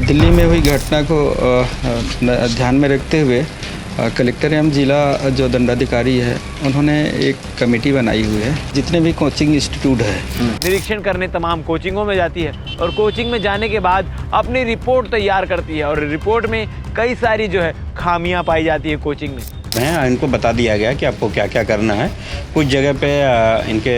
दिल्ली में हुई घटना को ध्यान में रखते हुए कलेक्टर एवं जिला जो दंडाधिकारी है उन्होंने एक कमेटी बनाई हुई है। जितने भी कोचिंग इंस्टीट्यूट है निरीक्षण करने तमाम कोचिंगों में जाती है और कोचिंग में जाने के बाद अपनी रिपोर्ट तैयार करती है और रिपोर्ट में कई सारी जो है खामियां पाई जाती है कोचिंग में। इनको बता दिया गया कि आपको क्या क्या करना है। कुछ जगह पे इनके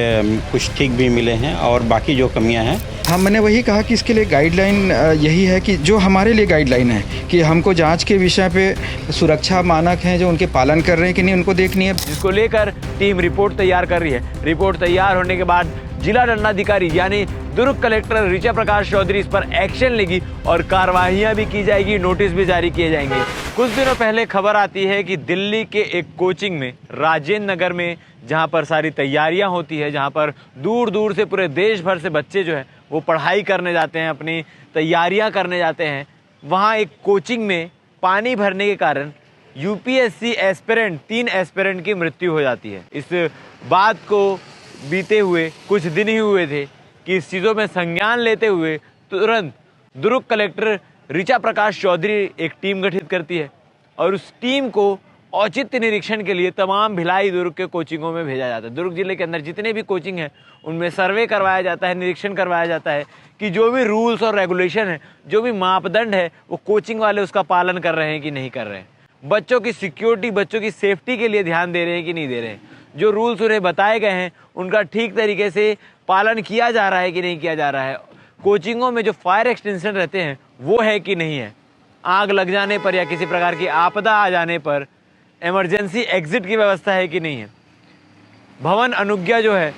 कुछ ठीक भी मिले हैं और बाकी जो कमियां हैं हाँ, मैंने वही कहा कि इसके लिए गाइडलाइन यही है कि जो हमारे लिए गाइडलाइन है कि हमको जांच के विषय पे सुरक्षा मानक हैं जो उनके पालन कर रहे हैं कि नहीं उनको देखनी है, जिसको लेकर टीम रिपोर्ट तैयार कर रही है। रिपोर्ट तैयार होने के बाद जिला दंडाधिकारी यानी दुर्ग कलेक्टर ऋचा प्रकाश चौधरी इस पर एक्शन लेगी और कार्रवाइयां भी की जाएगी, नोटिस भी जारी किए जाएंगे। कुछ दिनों पहले खबर आती है कि दिल्ली के एक कोचिंग में राजेंद्र नगर में जहां पर सारी तैयारियां होती है, जहां पर दूर दूर से पूरे देश भर से बच्चे जो है वो पढ़ाई करने जाते हैं, अपनी तैयारियां करने जाते हैं, वहां एक कोचिंग में पानी भरने के कारण यूपीएससी एस्पिरेंट 3 एस्पिरेंट की मृत्यु हो जाती है। इस बात को बीते हुए कुछ दिन ही हुए थे कि इस चीज़ों में संज्ञान लेते हुए तुरंत दुर्ग कलेक्टर ऋचा प्रकाश चौधरी एक टीम गठित करती है और उस टीम को औचित्य निरीक्षण के लिए तमाम भिलाई दुर्ग के कोचिंगों में भेजा जाता है। दुर्ग जिले के अंदर जितने भी कोचिंग हैं उनमें सर्वे करवाया जाता है, निरीक्षण करवाया जाता है कि जो भी रूल्स और रेगुलेशन है, जो भी मापदंड है, वो कोचिंग वाले उसका पालन कर रहे हैं कि नहीं कर रहे हैं। बच्चों की सिक्योरिटी, बच्चों की सेफ्टी के लिए ध्यान दे रहे हैं कि नहीं दे रहे हैं। जो रूल्स उन्हें बताए गए हैं उनका ठीक तरीके से पालन किया जा रहा है कि नहीं किया जा रहा है। कोचिंगों में जो फायर एक्सटेंशन रहते हैं वो है कि नहीं है। आग लग जाने पर या किसी प्रकार की आपदा आ जाने पर इमरजेंसी एग्जिट की व्यवस्था है कि नहीं है। भवन अनुज्ञा जो है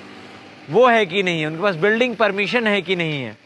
वो है कि नहीं है, उनके पास बिल्डिंग परमिशन है कि नहीं है।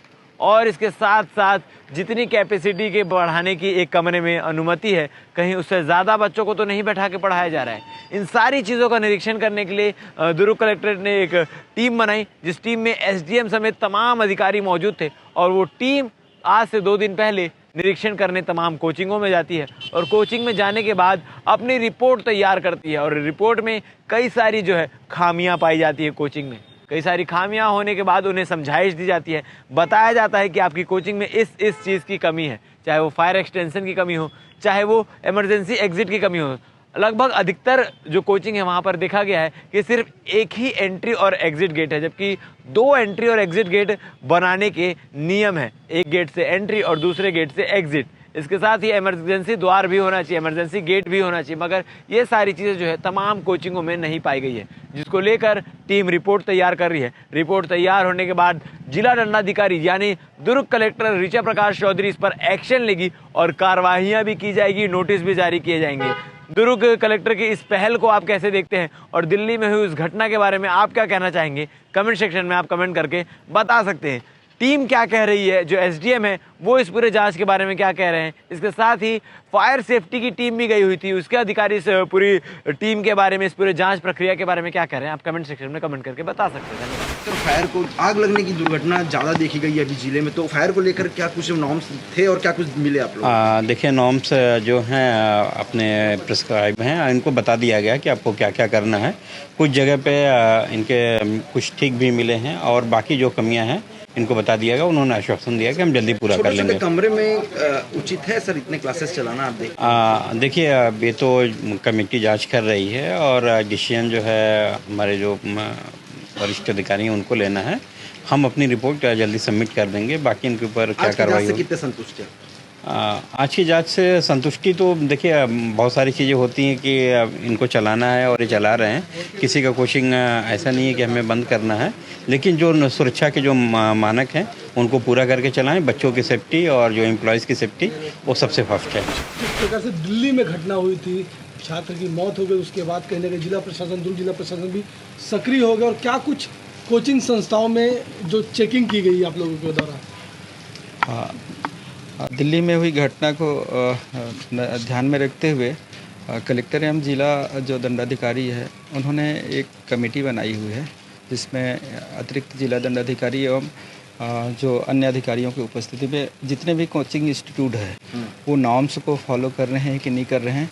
और इसके साथ साथ जितनी कैपेसिटी के बढ़ाने की एक कमरे में अनुमति है, कहीं उससे ज़्यादा बच्चों को तो नहीं बैठा के पढ़ाया जा रहा है। इन सारी चीज़ों का निरीक्षण करने के लिए दुर्ग कलेक्टर ने एक टीम बनाई, जिस टीम में एसडीएम समेत तमाम अधिकारी मौजूद थे और वो टीम आज से 2 दिन पहले निरीक्षण करने तमाम कोचिंगों में जाती है और कोचिंग में जाने के बाद अपनी रिपोर्ट तैयार करती है और रिपोर्ट में कई सारी जो है खामियां पाई जाती है। कोचिंग में कई सारी खामियां होने के बाद उन्हें समझाइश दी जाती है, बताया जाता है कि आपकी कोचिंग में इस चीज़ की कमी है, चाहे वो फायर एक्सटेंशन की कमी हो, चाहे वो इमरजेंसी एग्जिट की कमी हो। लगभग अधिकतर जो कोचिंग है वहाँ पर देखा गया है कि सिर्फ एक ही एंट्री और एग्जिट गेट है, जबकि 2 एंट्री और एग्जिट गेट बनाने के नियम है। एक गेट से एंट्री और दूसरे गेट से एग्जिट। इसके साथ ही इमरजेंसी द्वार भी होना चाहिए, इमरजेंसी गेट भी होना चाहिए, मगर ये सारी चीज़ें जो है तमाम कोचिंगों में नहीं पाई गई है, जिसको लेकर टीम रिपोर्ट तैयार कर रही है। रिपोर्ट तैयार होने के बाद जिला दंडाधिकारी यानी दुर्ग कलेक्टर ऋचा प्रकाश चौधरी इस पर एक्शन लेगी और कार्रवाइयाँ भी की जाएगी, नोटिस भी जारी किए जाएंगे। दुर्ग कलेक्टर की इस पहल को आप कैसे देखते हैं और दिल्ली में हुई उस घटना के बारे में आप क्या कहना चाहेंगे, कमेंट सेक्शन में आप कमेंट करके बता सकते हैं। टीम क्या कह रही है, जो एसडीएम है वो इस पूरे जांच के बारे में क्या कह रहे हैं। इसके साथ ही फायर सेफ्टी की टीम भी गई हुई थी, उसके अधिकारी इस पूरी टीम के बारे में, इस पूरे जांच प्रक्रिया के बारे में क्या कह रहे हैं, आप कमेंट सेक्शन में कमेंट करके बता सकते हैं। सर, फायर को आग लगने की दुर्घटना ज़्यादा देखी गई है अभी जिले में, तो फायर को लेकर क्या कुछ नॉर्म्स थे और क्या कुछ मिले आप लोग? देखिए, नॉर्म्स जो हैं अपने प्रिस्क्राइब हैं, इनको बता दिया गया कि आपको क्या क्या करना है। कुछ जगह पे इनके कुछ ठीक भी मिले हैं और बाकी जो कमियां हैं इनको बता दिया गया। उन्होंने आश्वासन दिया कि हम जल्दी पूरा कर लेंगे। कमरे में उचित है सर इतने क्लासेस चलाना? आप देखिए, अब ये तो कमेटी जांच कर रही है और डिसीजन जो है हमारे जो वरिष्ठ अधिकारी हैं उनको लेना है। हम अपनी रिपोर्ट जल्दी सबमिट कर देंगे, बाकी इनके ऊपर क्या कार्रवाई होगी। कितने संतुष्ट हैं? आज की जांच से संतुष्टि तो देखिए, बहुत सारी चीज़ें होती हैं कि इनको चलाना है और ये चला रहे हैं। किसी का कोचिंग ऐसा नहीं है कि हमें बंद करना है, लेकिन जो सुरक्षा के जो मानक हैं उनको पूरा करके चलाएं। बच्चों की सेफ्टी और जो एम्प्लॉयज़ की सेफ्टी वो सबसे फर्स्ट है। जिस प्रकार से दिल्ली में घटना हुई थी, छात्र की मौत हो गई, उसके बाद कहीं ना कहीं जिला प्रशासन, दुर्ग जिला प्रशासन भी सक्रिय हो गया और क्या कुछ कोचिंग संस्थाओं में जो चेकिंग की गई आप लोगों के द्वारा? दिल्ली में हुई घटना को ध्यान में रखते हुए कलेक्टर एवं जिला जो दंडाधिकारी है उन्होंने एक कमेटी बनाई हुई है, जिसमें अतिरिक्त जिला दंडाधिकारी एवं जो अन्य अधिकारियों की उपस्थिति में जितने भी कोचिंग इंस्टीट्यूट है वो नॉर्म्स को फॉलो कर रहे हैं कि नहीं कर रहे हैं,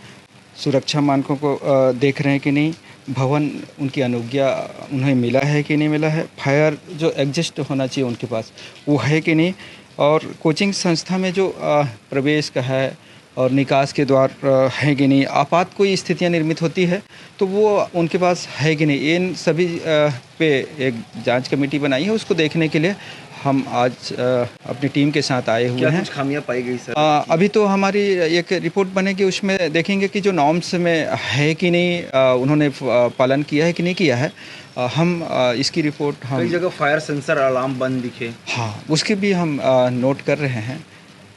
सुरक्षा मानकों को देख रहे हैं कि नहीं, भवन उनकी अनुज्ञा उन्हें मिला है कि नहीं मिला है, फायर जो एग्जिस्ट होना चाहिए उनके पास वो है कि नहीं, और कोचिंग संस्था में जो प्रवेश का है और निकास के द्वार है कि नहीं, आपात कोई स्थितियां निर्मित होती है तो वो उनके पास है कि नहीं, इन सभी पे एक जांच कमेटी बनाई है। उसको देखने के लिए हम आज अपनी टीम के साथ आए हुए क्या हैं। कुछ खामियां पाई गई सर? अभी तो हमारी एक रिपोर्ट बनेगी, उसमें देखेंगे कि जो नॉर्म्स में है कि नहीं, उन्होंने पालन किया है कि नहीं किया है। हम इसकी रिपोर्ट कई हम जगह फायर सेंसर अलार्म बंद दिखे। हाँ उसकी भी हम नोट कर रहे हैं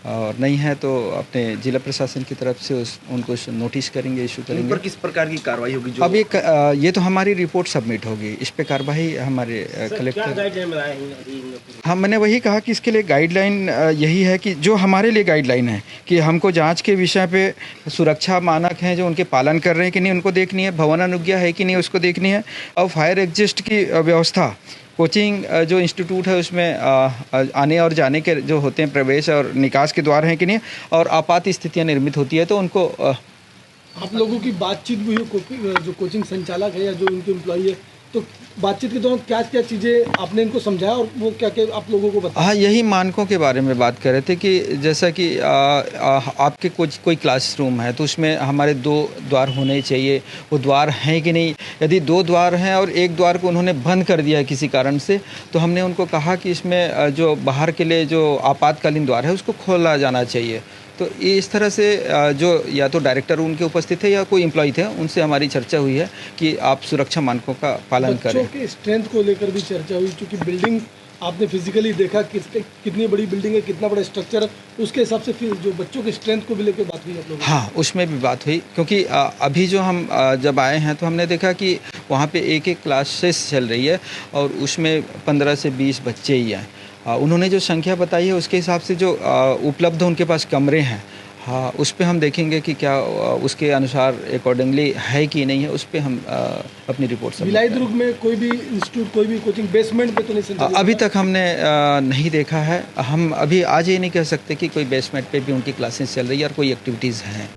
और नहीं है तो अपने जिला प्रशासन की तरफ से उनको नोटिस करेंगे, इशू इन करेंगे। पर किस प्रकार की कार्रवाई होगी? जो अब ये तो हमारी रिपोर्ट सबमिट होगी, इस पे कार्रवाई हमारे कलेक्टर। हाँ मैंने वही कहा कि इसके लिए गाइडलाइन यही है कि जो हमारे लिए गाइडलाइन है कि हमको जांच के विषय पे सुरक्षा मानक हैं जो उनके पालन कर रहे हैं कि नहीं उनको देखनी है, भवन अनुज्ञा है कि नहीं उसको देखनी है, और फायर एग्जिस्ट की व्यवस्था कोचिंग जो इंस्टीट्यूट है उसमें आने और जाने के जो होते हैं प्रवेश और निकास के द्वार हैं कि नहीं, और आपात स्थितियां निर्मित होती है तो उनको आप लोगों की बातचीत भी हुई जो कोचिंग संचालक है या जो इनके एम्प्लॉई है, तो बातचीत के दौरान क्या क्या चीज़ें आपने इनको समझाया और वो क्या क्या आप लोगों को बताया? हाँ यही मानकों के बारे में बात कर रहे थे कि जैसा कि आपके कोई क्लासरूम है तो उसमें हमारे 2 द्वार होने चाहिए, वो द्वार हैं कि नहीं। यदि 2 द्वार हैं और एक द्वार को उन्होंने बंद कर दिया है किसी कारण से, तो हमने उनको कहा कि इसमें जो बाहर के लिए जो आपातकालीन द्वार है उसको खोला जाना चाहिए। तो इस तरह से जो या तो डायरेक्टर उनके उपस्थित थे या कोई एम्प्लॉय थे, उनसे हमारी चर्चा हुई है कि आप सुरक्षा मानकों का पालन करें। बच्चों के स्ट्रेंथ को लेकर भी चर्चा हुई, क्योंकि बिल्डिंग आपने फिजिकली देखा कितनी बड़ी बिल्डिंग है, कितना बड़ा स्ट्रक्चर है, उसके हिसाब से फिर जो बच्चों के स्ट्रेंथ को भी लेकर बात हुई आप लोगों? हाँ उसमें भी बात हुई, क्योंकि अभी जो हम जब आए हैं तो हमने देखा कि वहाँ पे एक क्लासेस चल रही है और उसमें 15 से 20 बच्चे ही हैं। उन्होंने जो संख्या बताई है उसके हिसाब से जो उपलब्ध उनके पास कमरे हैं, हाँ उस पर हम देखेंगे कि क्या उसके अनुसार अकॉर्डिंगली है कि नहीं है, उस पर हम अपनी रिपोर्ट सबमिट भिलाई दुर्ग में कोई भी इंस्टीट्यूट कोई भी कोचिंग बेसमेंट पे तो नहीं संचालित? अभी तक हमने नहीं देखा है। हम अभी आज ये नहीं कह सकते कि कोई बेसमेंट पे भी उनकी क्लासेस चल रही है और कोई एक्टिविटीज़ हैं।